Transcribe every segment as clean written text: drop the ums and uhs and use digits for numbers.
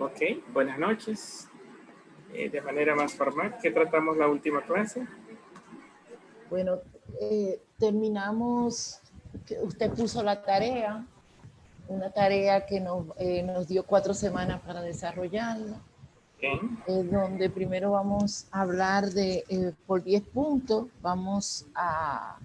Ok, buenas noches. De manera más formal, ¿qué tratamos la última clase? Bueno, terminamos, que usted puso la tarea, una tarea que nos dio 4 semanas para desarrollarla, Bien, donde primero vamos a hablar por 10 puntos, vamos a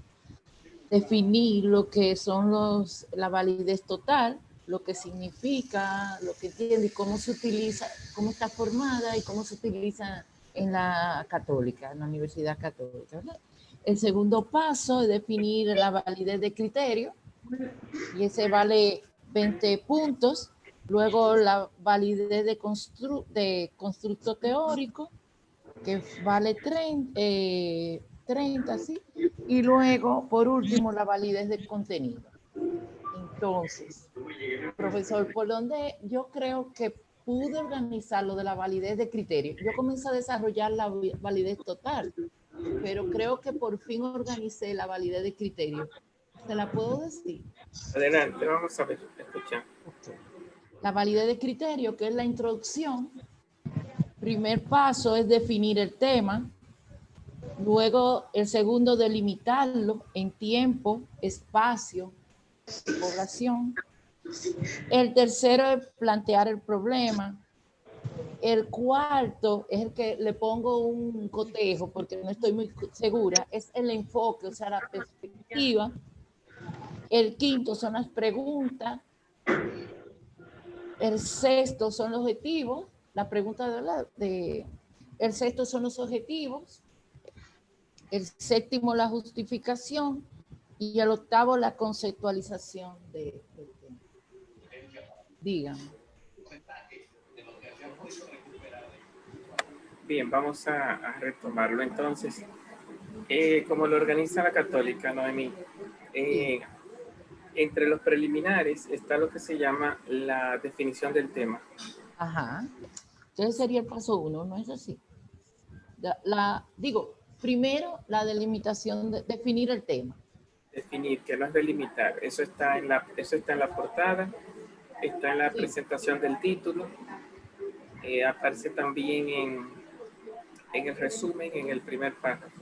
definir lo que son la validez total, lo que significa, lo que entiende y cómo se utiliza, cómo está formada y cómo se utiliza en la católica, en la Universidad Católica, ¿verdad? El segundo paso es definir la validez de criterio y ese vale 20 puntos. Luego la validez de constructo teórico, que vale 30, ¿sí? Y luego, por último, la validez del contenido. Entonces, profesor, por donde yo creo que pude organizar lo de la validez de criterio. Yo comencé a desarrollar la validez total, pero creo que por fin organicé la validez de criterio. ¿Se la puedo decir? adelante, vamos a ver, escuchar. Okay. La validez de criterio, que es la introducción. Primer paso es definir el tema. Luego, el segundo, delimitarlo en tiempo, espacio y población. El tercero es plantear el problema. El cuarto es el que le pongo un cotejo porque no estoy muy segura, es el enfoque, o sea, la perspectiva. El quinto son las preguntas. El sexto son los objetivos. La pregunta el sexto son los objetivos. El séptimo, la justificación. Y el octavo, la conceptualización del tema. Dígame. Bien, vamos a retomarlo entonces. Como lo organiza la Católica, Noemí, Sí. entre los preliminares está lo que se llama la definición del tema. Ajá. Entonces sería el paso 1, ¿no es así? Digo, primero la delimitación, definir el tema. Definir, que no es delimitar, eso está en la portada, está en la Sí. presentación del título, aparece también en el resumen, en el primer párrafo.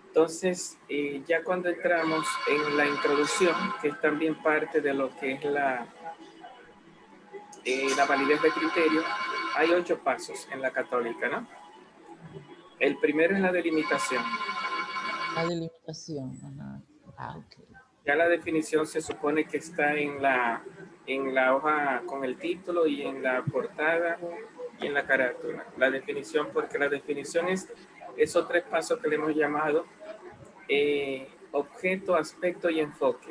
Entonces, ya cuando entramos en la introducción, que es también parte de lo que es la validez de criterio, hay 8 pasos en la católica, ¿no? El primero es la delimitación. La delimitación. Ajá. Ah, ok. Ya la definición se supone que está en la hoja con el título y en la portada y en la carátula. La definición, porque la definición es esos 3 pasos que le hemos llamado objeto, aspecto y enfoque.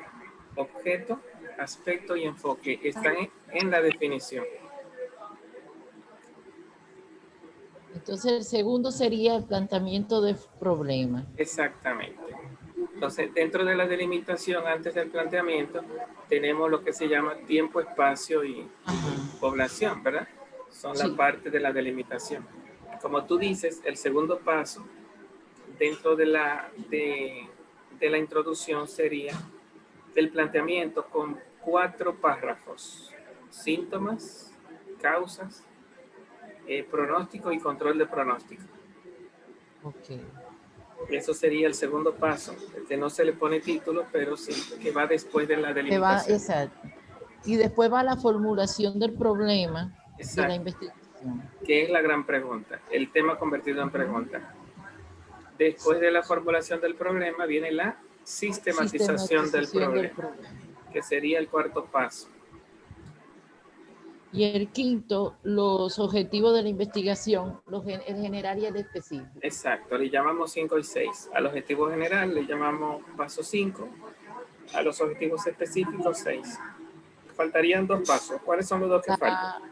Objeto, aspecto y enfoque están en la definición. Entonces el segundo sería el planteamiento del problema. Exactamente. Entonces, dentro de la delimitación, antes del planteamiento, tenemos lo que se llama tiempo, espacio y Ajá. población, ¿verdad? Son la Sí. parte de la delimitación. Como tú dices, el segundo paso dentro de la introducción sería del planteamiento con 4 párrafos: síntomas, causas, pronóstico y control de pronóstico. Ok. Eso sería el segundo paso, que no se le pone título, pero sí que va después de la Que va, delimitación. exacto. Y después va la formulación del problema de la Exacto, investigación. que es la gran pregunta, el tema convertido en pregunta. Después de la Exacto. formulación del problema viene la sistematización del Sistematización del problema, problema. que sería el cuarto paso. Y el quinto, los objetivos de la investigación, el general y el específico. Exacto, le llamamos 5 y 6. Al objetivo general le llamamos paso 5, a los objetivos específicos 6. Faltarían 2 pasos. ¿Cuáles son los 2 que faltan?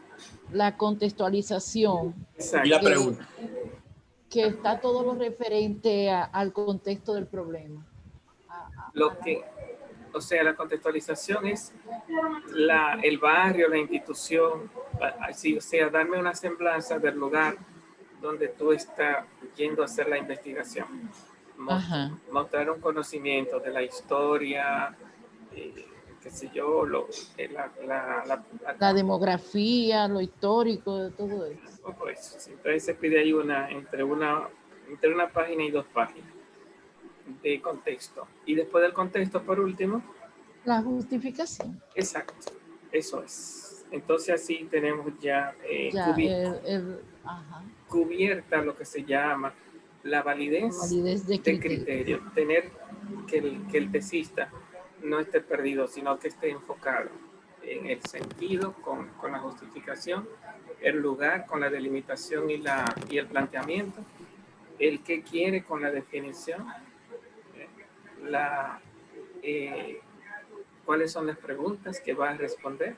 La contextualización, Exacto. Y la que, pregunta. que está todo lo referente al contexto del problema. Lo que, o sea, la contextualización es el barrio, la institución, así, o sea, darme una semblanza del lugar donde tú estás yendo a hacer la investigación. Ajá. Mostrar un conocimiento de la historia, qué sé yo, La demografía, lo histórico, todo eso. poco eso. Sí. Entonces se pide ahí entre una página y 2 páginas de contexto. Y después del contexto, por último. La justificación. Exacto, eso es. Entonces así tenemos ya, Ya, cubierta lo que se llama la validez de criterio. Tener que el tesista no esté perdido, sino que esté enfocado en el sentido con la justificación, el lugar con la delimitación y el planteamiento, el que quiere con la definición, cuáles son las preguntas que va a responder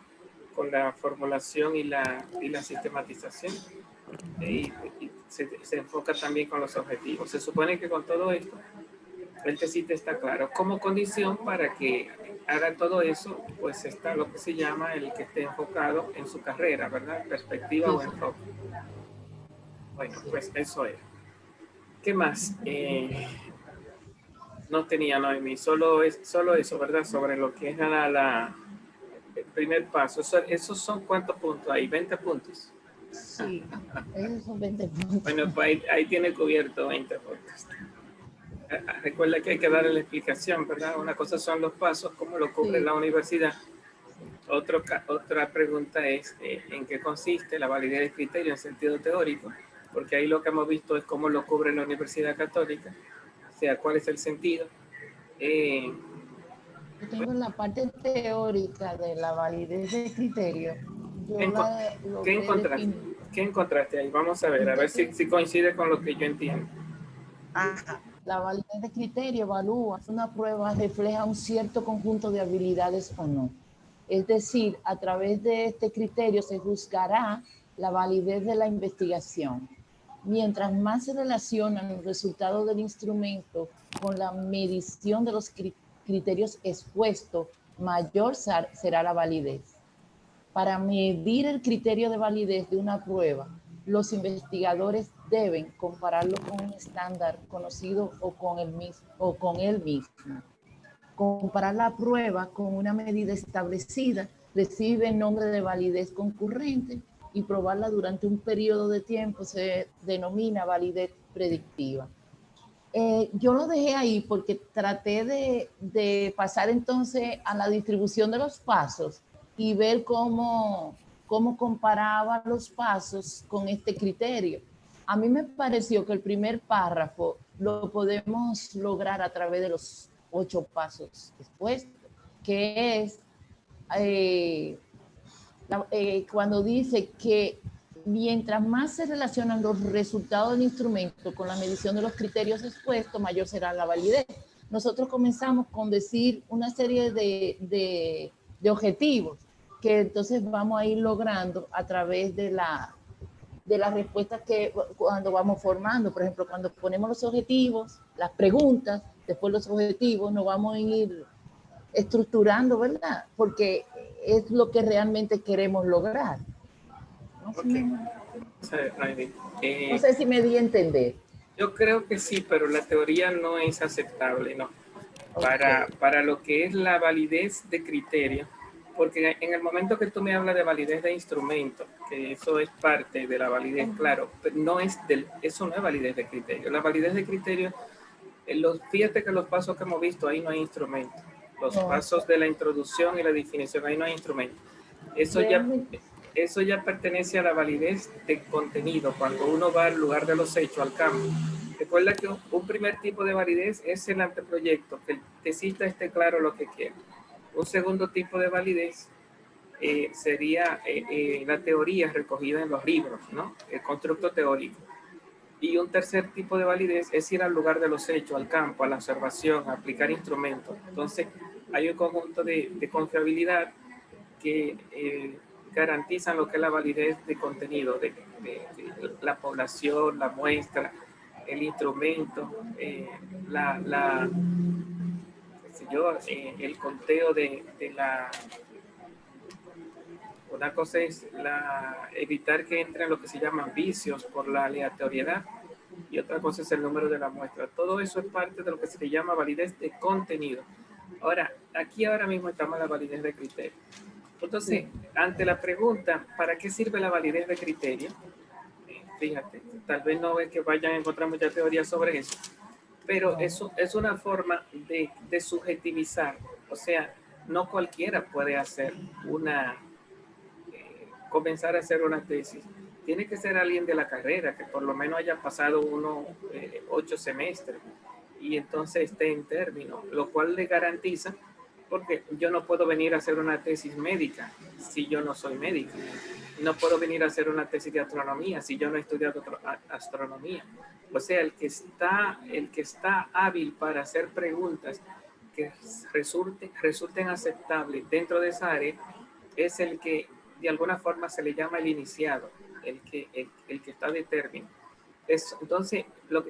con la formulación y la sistematización. Y se enfoca también con los objetivos. Se supone que con todo esto, el tesista está claro. Como condición para que haga todo eso, pues está lo que se llama el que esté enfocado en su carrera, ¿verdad? Perspectiva sí, o enfoque. Bueno, pues eso es. ¿Qué más? No tenía, Noemí, solo eso, ¿verdad? Sobre lo que es el primer paso. ¿Esos son cuántos puntos hay? 20 puntos. Sí, esos son 20 puntos. Bueno, pues ahí tiene cubierto 20 puntos. Recuerda que hay que darle la explicación, ¿verdad? Una cosa son los pasos, cómo lo cubre la universidad. Otra pregunta es en qué consiste la validez del criterio en sentido teórico, porque ahí lo que hemos visto es cómo lo cubre la Universidad Católica, o sea, cuál es el sentido. Yo tengo la parte teórica de la validez del criterio. ¿Qué encontraste ahí? Vamos a ver si coincide con lo que yo entiendo. La validez de criterio evalúa si una prueba refleja un cierto conjunto de habilidades o no. Es decir, a través de este criterio se juzgará la validez de la investigación. Mientras más se relacionan los resultados del instrumento con la medición de los criterios expuestos, mayor será la validez. Para medir el criterio de validez de una prueba, los investigadores deben compararlo con un estándar conocido o con él mismo. Comparar la prueba con una medida establecida recibe el nombre de validez concurrente y probarla durante un periodo de tiempo se denomina validez predictiva. Yo lo dejé ahí porque traté de pasar entonces a la distribución de los pasos y ver cómo comparaba los pasos con este criterio. A mí me pareció que el primer párrafo lo podemos lograr a través de los 8 pasos expuestos, que es cuando dice que mientras más se relacionan los resultados del instrumento con la medición de los criterios expuestos, mayor será la validez. Nosotros comenzamos con decir una serie de objetivos que entonces vamos a ir logrando a través de las respuestas que cuando vamos formando. Por ejemplo, cuando ponemos los objetivos, las preguntas, después los objetivos, nos vamos a ir estructurando, ¿verdad? Porque es lo que realmente queremos lograr. No sé si me di a entender. Yo creo que sí, pero la teoría no es aceptable, ¿no? Para lo que es la validez de criterio, porque en el momento que tú me hablas de validez de instrumento, que eso es parte de la validez, claro, pero eso no es validez de criterio. La validez de criterio, fíjate que los pasos que hemos visto, ahí no hay instrumento. Los pasos de la introducción y la definición, ahí no hay instrumento. Eso ya pertenece a la validez de contenido, cuando uno va al lugar de los hechos, al campo. Recuerda que un primer tipo de validez es el anteproyecto, que el tesista esté claro lo que quiere. Un segundo tipo de validez sería la teoría recogida en los libros, ¿no? El constructo teórico. Y un tercer tipo de validez es ir al lugar de los hechos, al campo, a la observación, a aplicar instrumentos. Entonces, hay un conjunto de confiabilidad que garantizan lo que es la validez de contenido, de la población, la muestra, el instrumento, el conteo de la... Una cosa es evitar que entren lo que se llaman vicios por la aleatoriedad y otra cosa es el número de la muestra. Todo eso es parte de lo que se le llama validez de contenido. Ahora, aquí ahora mismo estamos en la validez de criterio. Entonces, ante la pregunta, ¿para qué sirve la validez de criterio? Fíjate, tal vez no es que vayan a encontrar mucha teoría sobre eso, pero eso es una forma de subjetivizar. O sea, no cualquiera puede hacer comenzar a hacer una tesis. Tiene que ser alguien de la carrera, que por lo menos haya pasado 8 semestres y entonces esté en término, lo cual le garantiza, porque yo no puedo venir a hacer una tesis médica si yo no soy médico. No puedo venir a hacer una tesis de astronomía si yo no he estudiado astronomía. O sea, el que está hábil para hacer preguntas que resulten aceptables dentro de esa área es el que de alguna forma se le llama el iniciado, el que está de término. Entonces,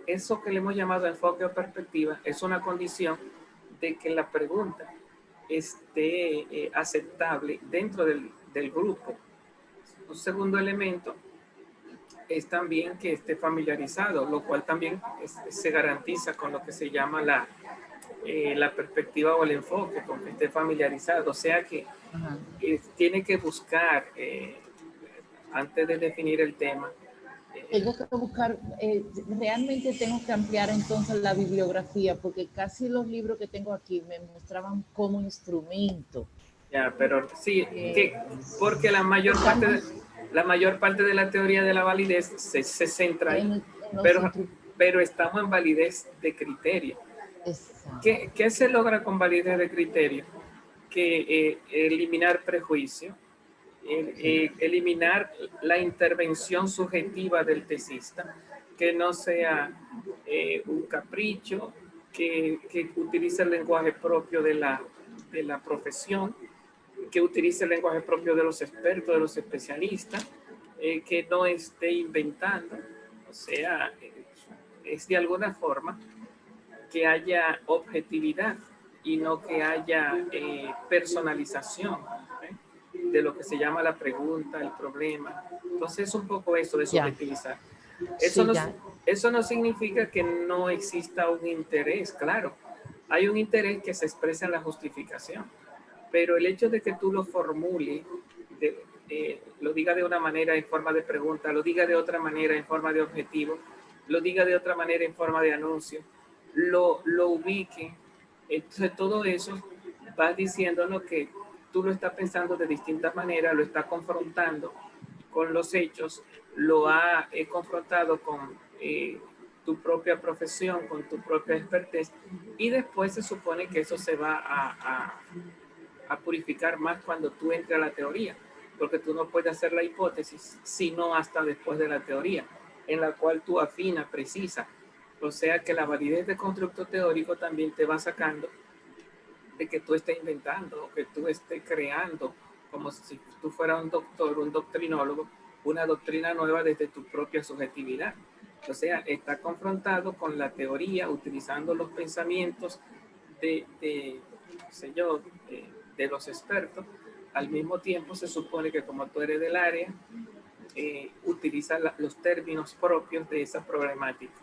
eso que le hemos llamado enfoque o perspectiva es una condición de que la pregunta esté aceptable dentro del grupo. Un segundo elemento es también que esté familiarizado, lo cual también se garantiza con lo que se llama la perspectiva o el enfoque, con que esté familiarizado. O sea que tiene que buscar, antes de definir el tema, tengo que buscar, realmente tengo que ampliar entonces la bibliografía, porque casi los libros que tengo aquí me mostraban como instrumento. ya, pero sí, porque la mayor parte de la teoría de la validez se centra ahí, pero estamos en validez de criterio. ¿Qué se logra con validez de criterio? Que eliminar prejuicio, eliminar la intervención subjetiva del tesista, que no sea un capricho, que utilice el lenguaje propio de la profesión, que utilice el lenguaje propio de los expertos, de los especialistas, que no esté inventando. O sea, es de alguna forma que haya objetividad y no que haya personalización de lo que se llama la pregunta, el problema. Entonces es un poco eso de subjetivizar. Eso no significa que no exista un interés, claro. Hay un interés que se expresa en la justificación, pero el hecho de que tú lo formules, lo diga de una manera en forma de pregunta, lo diga de otra manera en forma de objetivo, lo diga de otra manera en forma de anuncio, lo ubique. Entonces todo eso va diciéndonos que tú lo estás pensando de distintas maneras, lo estás confrontando con los hechos, lo ha confrontado con tu propia profesión, con tu propia expertise, y después se supone que eso se va a purificar más cuando tú entres a la teoría, porque tú no puedes hacer la hipótesis sino hasta después de la teoría, en la cual tú afinas, precisa. O sea que la validez de constructo teórico también te va sacando de que tú estés inventando, que tú estés creando, como si tú fueras un doctor, un doctrinólogo, una doctrina nueva desde tu propia subjetividad. O sea, está confrontado con la teoría, utilizando los pensamientos sé yo, de los expertos. Al mismo tiempo, se supone que como tú eres del área, utiliza los términos propios de esa problemática.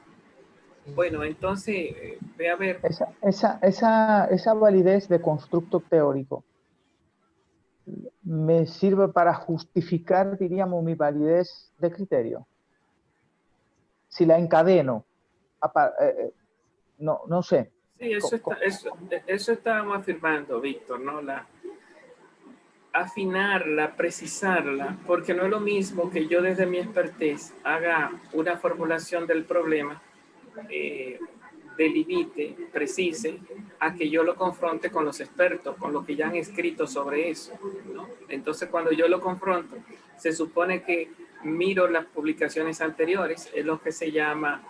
Bueno, entonces, ve a ver. Esa validez de constructo teórico me sirve para justificar, diríamos, mi validez de criterio. Si la encadeno, no sé. Sí, eso estábamos afirmando, Víctor, ¿no? Afinarla, precisarla, porque no es lo mismo que yo desde mi expertise haga una formulación del problema, delimite, precise, a que yo lo confronte con los expertos, con lo que ya han escrito sobre eso, ¿no? Entonces, cuando yo lo confronto, se supone que miro las publicaciones anteriores, es lo que se llama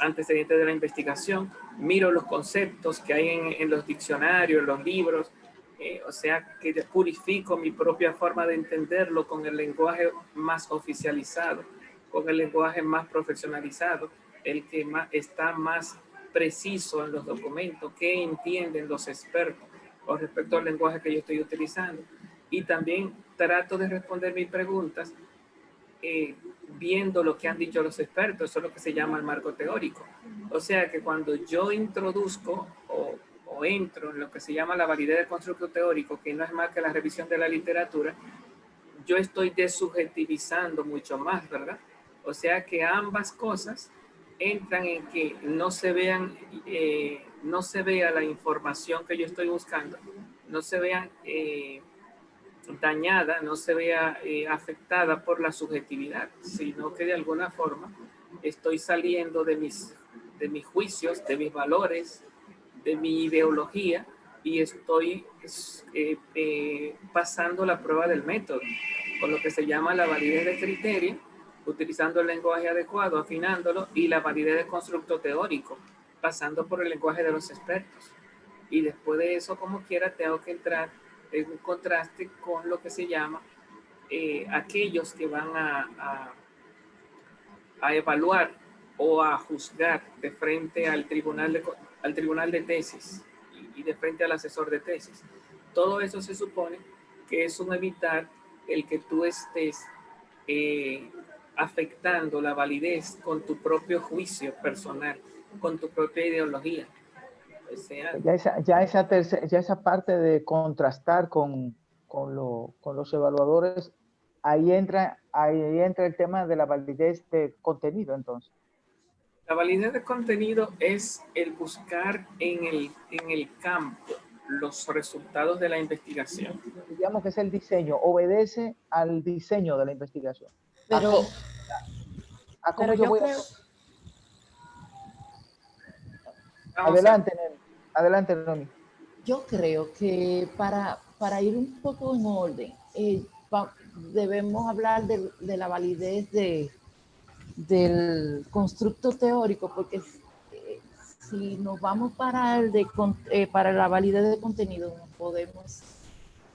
antecedentes de la investigación, miro los conceptos que hay en los diccionarios, en los libros, o sea, que purifico mi propia forma de entenderlo con el lenguaje más oficializado, con el lenguaje más profesionalizado, el que está más preciso en los documentos, qué entienden los expertos con respecto al lenguaje que yo estoy utilizando. Y también trato de responder mis preguntas viendo lo que han dicho los expertos. Eso es lo que se llama el marco teórico. O sea que cuando yo introduzco o o entro en lo que se llama la validez del constructo teórico, que no es más que la revisión de la literatura, yo estoy desubjetivizando mucho más, ¿verdad? O sea que ambas cosas entran en que no se vean, no se vea la información que yo estoy buscando, no se vean dañada, no se vea afectada por la subjetividad, sino que de alguna forma estoy saliendo de mis juicios, de mis valores, de mi ideología y estoy pasando la prueba del método, con lo que se llama la validez de criterio, utilizando el lenguaje adecuado, afinándolo, y la validez de constructo teórico, pasando por el lenguaje de los expertos. Y después de eso, como quiera, tengo que entrar en un contraste con lo que se llama aquellos que van a evaluar o a juzgar de frente al tribunal de tesis y de frente al asesor de tesis. Todo eso se supone que es un evitar el que tú estés afectando la validez con tu propio juicio personal, con tu propia ideología. O sea, Ya esa parte de contrastar con los evaluadores, ahí entra el tema de la validez de contenido, entonces. la validez de contenido es el buscar en el campo los resultados de la investigación. Digamos que es el diseño, obedece al diseño de la investigación. Pero, ¿A cómo pero yo yo voy creo, Adelante, Nemi. Adelante, Nomi. yo creo que para ir un poco en orden, debemos hablar de la validez del constructo teórico, porque si nos vamos para la validez de contenido, no podemos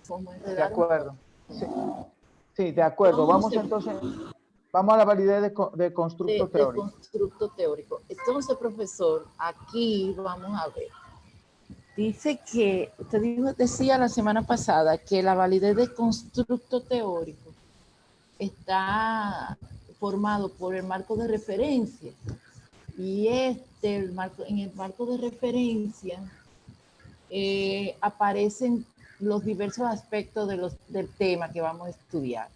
como De enredar un acuerdo. Sí, sí, de acuerdo. Vamos entonces, vamos a la validez de constructo de teórico. constructo teórico. Entonces, profesor, aquí vamos a ver. Dice que, usted decía la semana pasada que la validez de constructo teórico está formado por el marco de referencia. Y en el marco de referencia aparecen los diversos aspectos del tema que vamos a estudiar.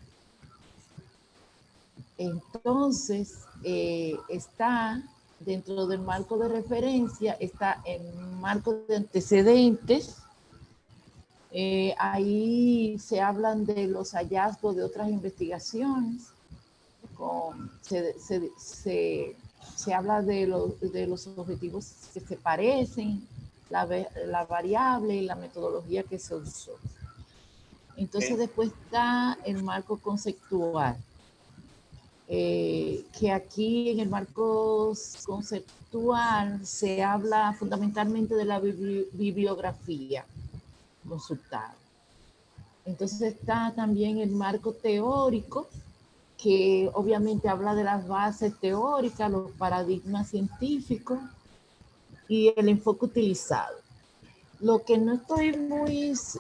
Entonces, está dentro del marco de referencia, está el marco de antecedentes. Ahí se hablan de los hallazgos de otras investigaciones. Se habla de los objetivos que se parecen, la variable y la metodología que se usó. Entonces, después está el marco conceptual. Que aquí en el marco conceptual se habla fundamentalmente de la bibliografía consultada. Entonces está también el marco teórico, que obviamente habla de las bases teóricas, los paradigmas científicos y el enfoque utilizado. Lo que no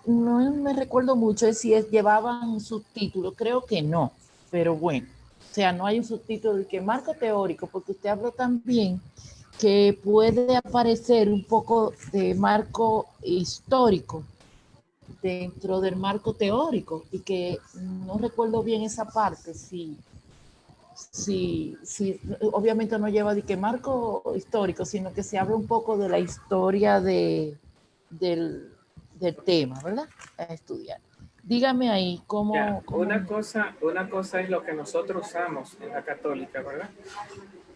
me recuerdo mucho es si llevaban un subtítulo, creo que no, pero bueno. O sea, no hay un subtítulo de que marco teórico, porque usted habló también que puede aparecer un poco de marco histórico dentro del marco teórico, y que no recuerdo bien esa parte, si obviamente no lleva de que marco histórico, sino que se habla un poco de la historia del tema, ¿verdad? A estudiar. Dígame ahí cómo... Una cosa es lo que nosotros usamos en la católica, ¿verdad?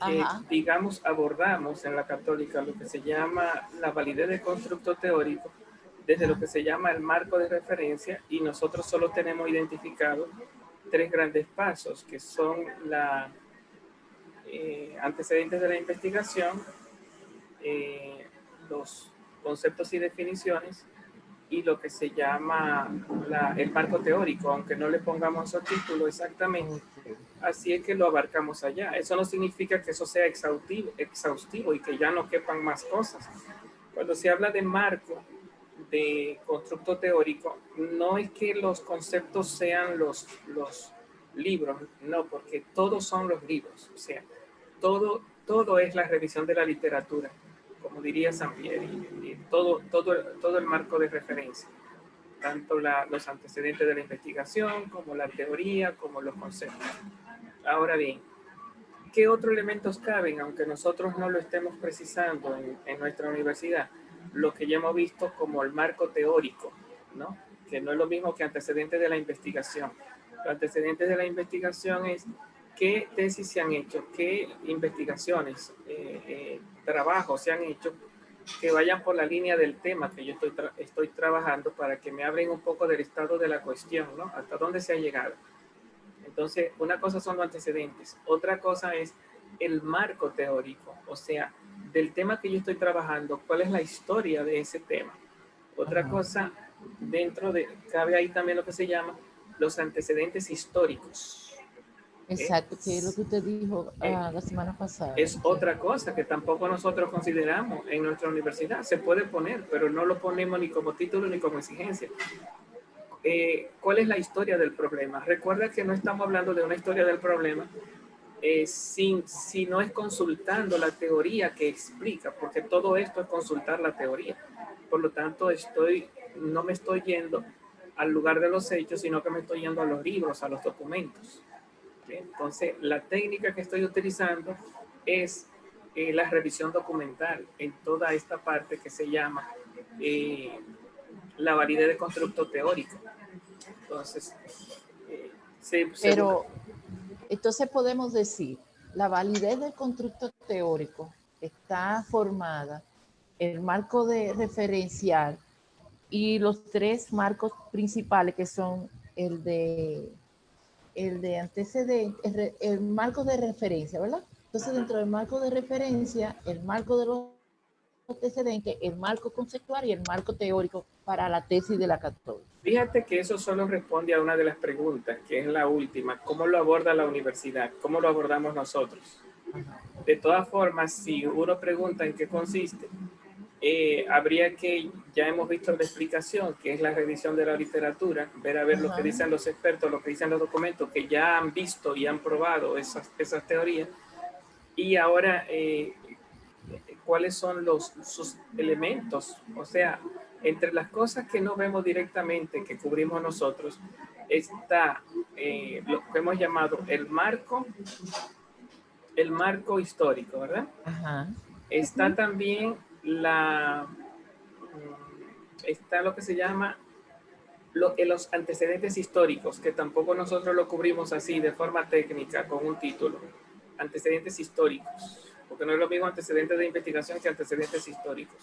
Que, digamos, abordamos en la católica lo que se llama la validez de constructo teórico desde lo que se llama el marco de referencia, y nosotros solo tenemos identificado 3 grandes pasos, que son la antecedentes de la investigación, los conceptos y definiciones, y lo que se llama el marco teórico, aunque no le pongamos esos títulos exactamente. Así es que lo abarcamos allá. Eso no significa que eso sea exhaustivo y que ya no quepan más cosas. Cuando se habla de marco de constructo teórico, no es que los conceptos sean los libros, no, porque todos son los libros. O sea, todo es la revisión de la literatura. como diría Sampieri, y todo el marco de referencia, tanto los antecedentes de la investigación, como la teoría, como los conceptos. Ahora bien, ¿qué otros elementos caben, aunque nosotros no lo estemos precisando en nuestra universidad? Lo que ya hemos visto como el marco teórico, ¿no? Que no es lo mismo que antecedentes de la investigación. Los antecedentes de la investigación es qué tesis se han hecho, qué investigaciones, trabajos se han hecho que vayan por la línea del tema que yo estoy trabajando, para que me hablen un poco del estado de la cuestión, ¿no? Hasta dónde se ha llegado. Entonces, una cosa son los antecedentes, otra cosa es el marco teórico, o sea, del tema que yo estoy trabajando, cuál es la historia de ese tema. Otra cosa, cabe ahí también lo que se llama los antecedentes históricos. Exacto, que es lo que usted dijo la semana pasada. Es otra cosa que tampoco nosotros consideramos en nuestra universidad. Se puede poner, pero no lo ponemos ni como título ni como exigencia. ¿Cuál es la historia del problema? Recuerda que no estamos hablando de una historia del problema si no es consultando la teoría que explica, porque todo esto es consultar la teoría. Por lo tanto, no me estoy yendo al lugar de los hechos, sino que me estoy yendo a los libros, a los documentos. Entonces, la técnica que estoy utilizando es la revisión documental en toda esta parte que se llama la validez de constructo teórico. Entonces, pero entonces podemos decir, la validez del constructo teórico está formada el marco de referencial y los tres marcos principales, que son el de antecedentes, el marco de referencia, ¿verdad? Entonces, dentro del marco de referencia, el marco de los antecedentes, el marco conceptual y el marco teórico para la tesis de la católica. Fíjate que eso solo responde a una de las preguntas, que es la última: ¿cómo lo aborda la universidad? ¿Cómo lo abordamos nosotros? De todas formas, si uno pregunta en qué consiste, habría que, ya hemos visto la explicación, que es la revisión de la literatura, ver a ver lo que dicen los expertos, lo que dicen los documentos, que ya han visto y han probado esas teorías, y ahora cuáles son sus elementos. O sea, entre las cosas que no vemos directamente, que cubrimos nosotros, está lo que hemos llamado el marco histórico, ¿verdad? Ajá. Está también está lo que se llama los antecedentes históricos, que tampoco nosotros lo cubrimos así de forma técnica con un título. Antecedentes históricos, porque no es lo mismo antecedentes de investigación que antecedentes históricos.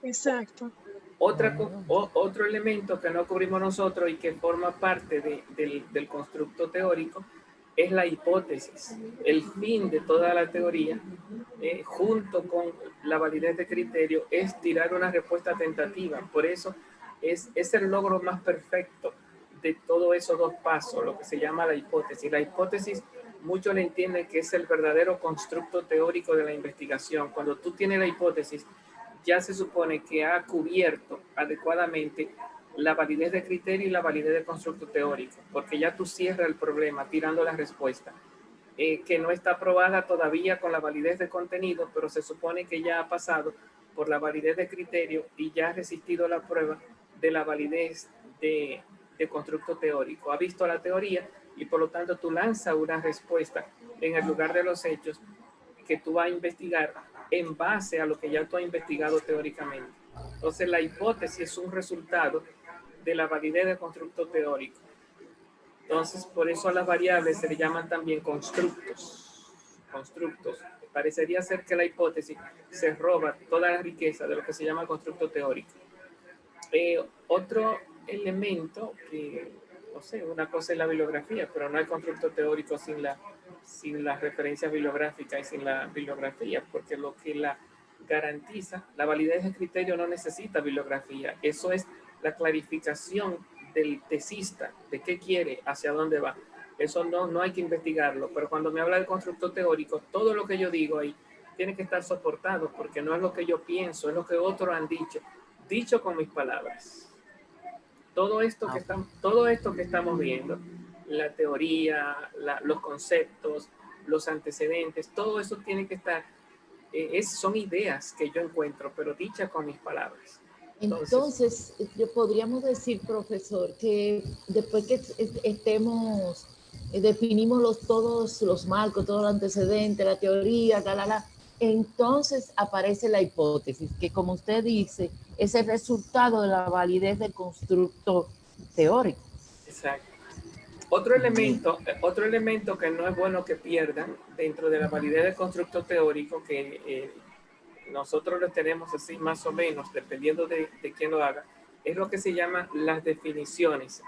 Exacto. Otro elemento que no cubrimos nosotros y que forma parte del constructo teórico es la hipótesis. El fin de toda la teoría, junto con la validez de criterio, es tirar una respuesta tentativa. Por eso es el logro más perfecto de todos esos dos pasos, lo que se llama la hipótesis. La hipótesis, muchos le entienden que es el verdadero constructo teórico de la investigación. Cuando tú tienes la hipótesis, ya se supone que ha cubierto adecuadamente la validez de criterio y la validez de constructo teórico, porque ya tú cierras el problema tirando la respuesta, que no está aprobada todavía con la validez de contenido, pero se supone que ya ha pasado por la validez de criterio y ya ha resistido la prueba de la validez de constructo teórico. Ha visto la teoría y por lo tanto tú lanzas una respuesta en el lugar de los hechos que tú vas a investigar en base a lo que ya tú has investigado teóricamente. Entonces, la hipótesis es un resultado de la validez del constructo teórico. Entonces, por eso a las variables se le llaman también constructos. Parecería ser que la hipótesis se roba toda la riqueza de lo que se llama constructo teórico. Otro elemento que, no sé, una cosa es la bibliografía, pero no hay constructo teórico sin las referencias bibliográficas y sin la bibliografía, porque lo que la garantiza, la validez de criterio no necesita bibliografía. Eso es la clarificación del tesista, de qué quiere, hacia dónde va. Eso no hay que investigarlo, pero cuando me habla de constructo teórico, todo lo que yo digo ahí tiene que estar soportado, porque no es lo que yo pienso, es lo que otros han dicho con mis palabras. Todo esto que estamos viendo, la teoría, los conceptos, los antecedentes, todo eso tiene que estar son ideas que yo encuentro, pero dichas con mis palabras. Entonces, podríamos decir, profesor, que después que definimos todos los marcos, todos los antecedentes, la teoría, entonces aparece la hipótesis, que como usted dice, es el resultado de la validez del constructo teórico. Exacto. Otro elemento que no es bueno que pierdan dentro de la validez del constructo teórico, que nosotros lo tenemos así más o menos, dependiendo de quién lo haga, es lo que se llama las definiciones.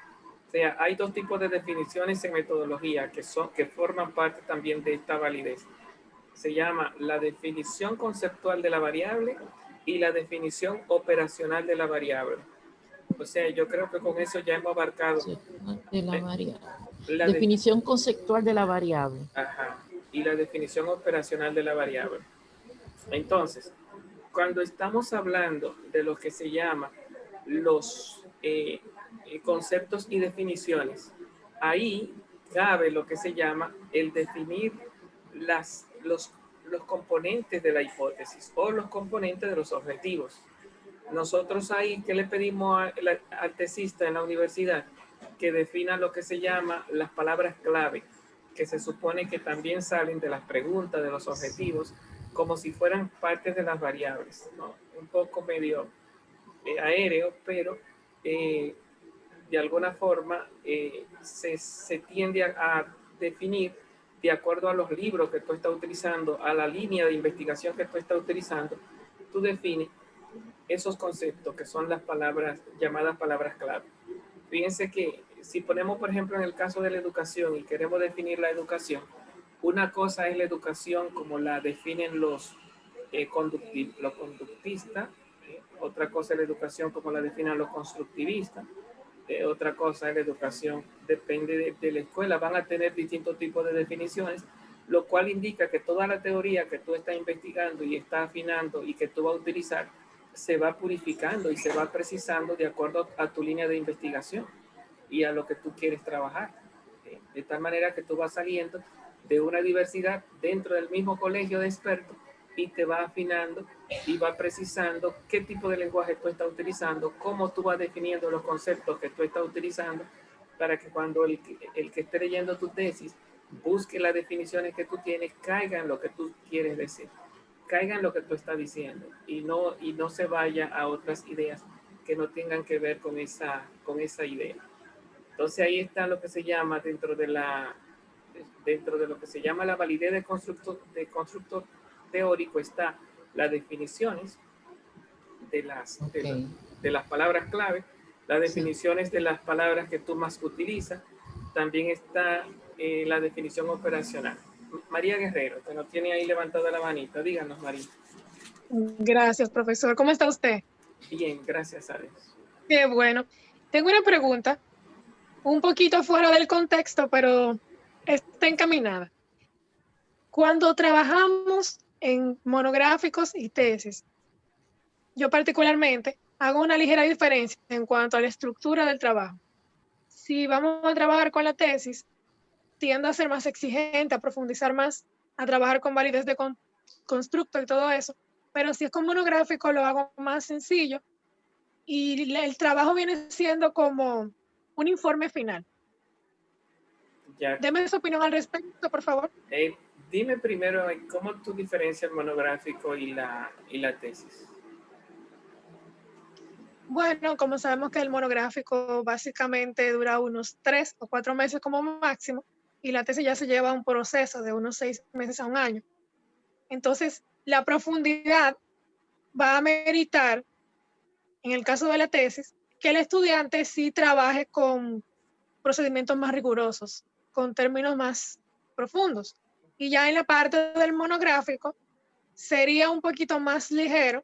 O sea, hay dos tipos de definiciones en metodología que forman parte también de esta validez. Se llama la definición conceptual de la variable y la definición operacional de la variable. O sea, yo creo que con eso ya hemos abarcado. De la variable. La definición conceptual de la variable. Ajá. Y la definición operacional de la variable. Entonces, cuando estamos hablando de lo que se llama los conceptos y definiciones, ahí cabe lo que se llama el definir los componentes de la hipótesis o los componentes de los objetivos. Nosotros ahí, ¿qué le pedimos al tesista en la universidad? Que defina lo que se llama las palabras clave, que se supone que también salen de las preguntas, de los objetivos, como si fueran parte de las variables, ¿no? Un poco medio aéreo, pero de alguna forma se tiende a definir de acuerdo a los libros que tú estás utilizando, a la línea de investigación que tú estás utilizando. Tú defines esos conceptos que son las palabras, llamadas palabras clave. Fíjense que si ponemos, por ejemplo, en el caso de la educación y queremos definir la educación, una cosa es la educación como la definen los conductistas, otra cosa es la educación como la definen los constructivistas, otra cosa es la educación, depende de la escuela, van a tener distintos tipos de definiciones, lo cual indica que toda la teoría que tú estás investigando y estás afinando y que tú vas a utilizar se va purificando y se va precisando de acuerdo a tu línea de investigación y a lo que tú quieres trabajar. De tal manera que tú vas saliendo de una diversidad dentro del mismo colegio de expertos y te va afinando y va precisando qué tipo de lenguaje tú estás utilizando, cómo tú vas definiendo los conceptos que tú estás utilizando, para que cuando el que esté leyendo tu tesis busque las definiciones que tú tienes, caiga en lo que tú quieres decir, caiga en lo que tú estás diciendo y no se vaya a otras ideas que no tengan que ver con esa idea. Entonces ahí está lo que se llama dentro de lo que se llama la validez de constructo teórico, está las definiciones de las palabras clave, las definiciones de las palabras que tú más utilizas, también está la definición operacional. María Guerrero, que nos tiene ahí levantada la manita. Díganos, María. Gracias, profesor. ¿Cómo está usted? Bien, gracias a Dios. Qué bueno. Tengo una pregunta, un poquito fuera del contexto, pero está encaminada. Cuando trabajamos en monográficos y tesis, yo particularmente hago una ligera diferencia en cuanto a la estructura del trabajo. Si vamos a trabajar con la tesis, tiendo a ser más exigente, a profundizar más, a trabajar con validez de constructo y todo eso. Pero si es con monográfico, lo hago más sencillo y el trabajo viene siendo como un informe final. Ya. Deme su opinión al respecto, por favor. Dime primero cómo tú diferencias el monográfico y la tesis. Bueno, como sabemos que el monográfico básicamente dura unos 3 o 4 meses como máximo, y la tesis ya se lleva un proceso de unos 6 meses a un año. Entonces, la profundidad va a meritar, en el caso de la tesis, que el estudiante sí trabaje con procedimientos más rigurosos, con términos más profundos. Y ya en la parte del monográfico sería un poquito más ligero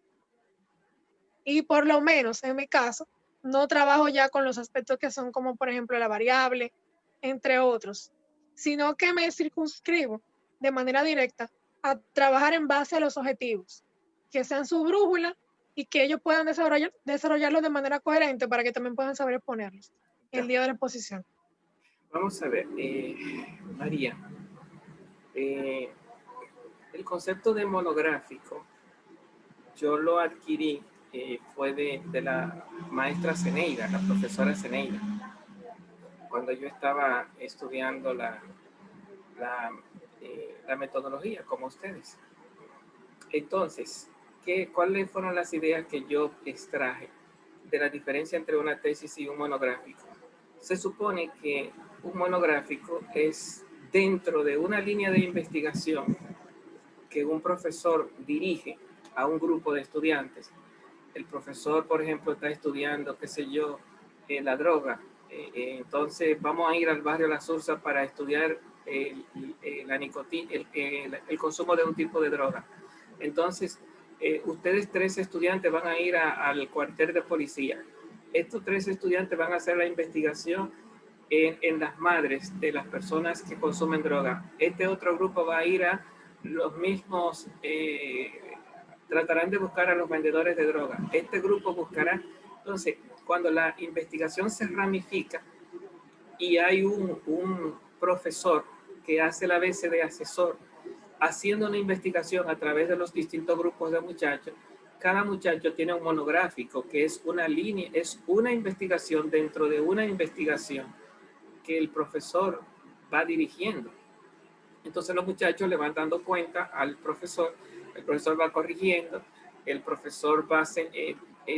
y por lo menos en mi caso no trabajo ya con los aspectos que son como por ejemplo la variable, entre otros, sino que me circunscribo de manera directa a trabajar en base a los objetivos, que sean su brújula y que ellos puedan desarrollarlos de manera coherente para que también puedan saber exponerlos el día de la exposición. Vamos a ver, María. El concepto de monográfico, yo lo adquirí, fue de la maestra Zeneida, la profesora Zeneida, cuando yo estaba estudiando la metodología, como ustedes. Entonces, ¿cuáles fueron las ideas que yo extraje de la diferencia entre una tesis y un monográfico? Se supone que un monográfico es dentro de una línea de investigación que un profesor dirige a un grupo de estudiantes. El profesor, por ejemplo, está estudiando, qué sé yo, la droga. Entonces vamos a ir al barrio La Sursa para estudiar la nicotina, el consumo de un tipo de droga. Entonces, ustedes 3 estudiantes van a ir al cuartel de policía. Estos 3 estudiantes van a hacer la investigación en las madres de las personas que consumen droga. Este otro grupo va a ir a los mismos, tratarán de buscar a los vendedores de droga. Este grupo buscará. Entonces, cuando la investigación se ramifica y hay un profesor que hace la veces de asesor, haciendo una investigación a través de los distintos grupos de muchachos, cada muchacho tiene un monográfico, que es una línea, es una investigación dentro de una investigación que el profesor va dirigiendo. Entonces los muchachos le van dando cuenta al profesor, el profesor va corrigiendo, el profesor va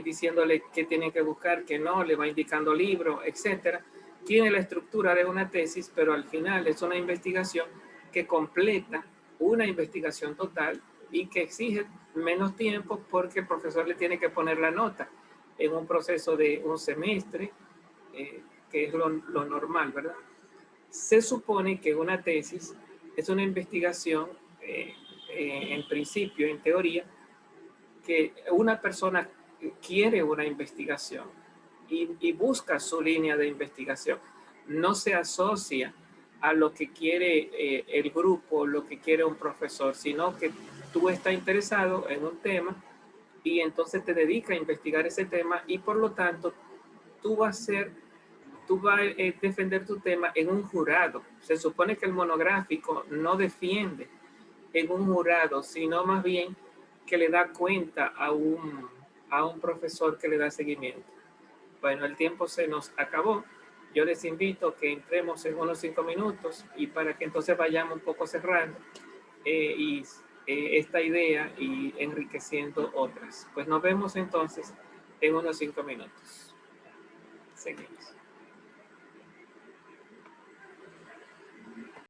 diciéndole qué tienen que buscar, qué no, le va indicando libros, etcétera. Tiene la estructura de una tesis, pero al final es una investigación que completa una investigación total y que exige menos tiempo porque el profesor le tiene que poner la nota en un proceso de un semestre, que es lo normal, ¿verdad? Se supone que una tesis es una investigación, en principio, en teoría, que una persona quiere una investigación y busca su línea de investigación. No se asocia a lo que quiere el grupo, lo que quiere un profesor, sino que tú estás interesado en un tema y entonces te dedicas a investigar ese tema y por lo tanto tú vas a defender tu tema en un jurado. Se supone que el monográfico no defiende en un jurado, sino más bien que le da cuenta a un profesor que le da seguimiento. Bueno, el tiempo se nos acabó. Yo les invito a que entremos en unos 5 minutos y para que entonces vayamos un poco cerrando esta idea y enriqueciendo otras. Pues nos vemos entonces en unos 5 minutos. Seguimos.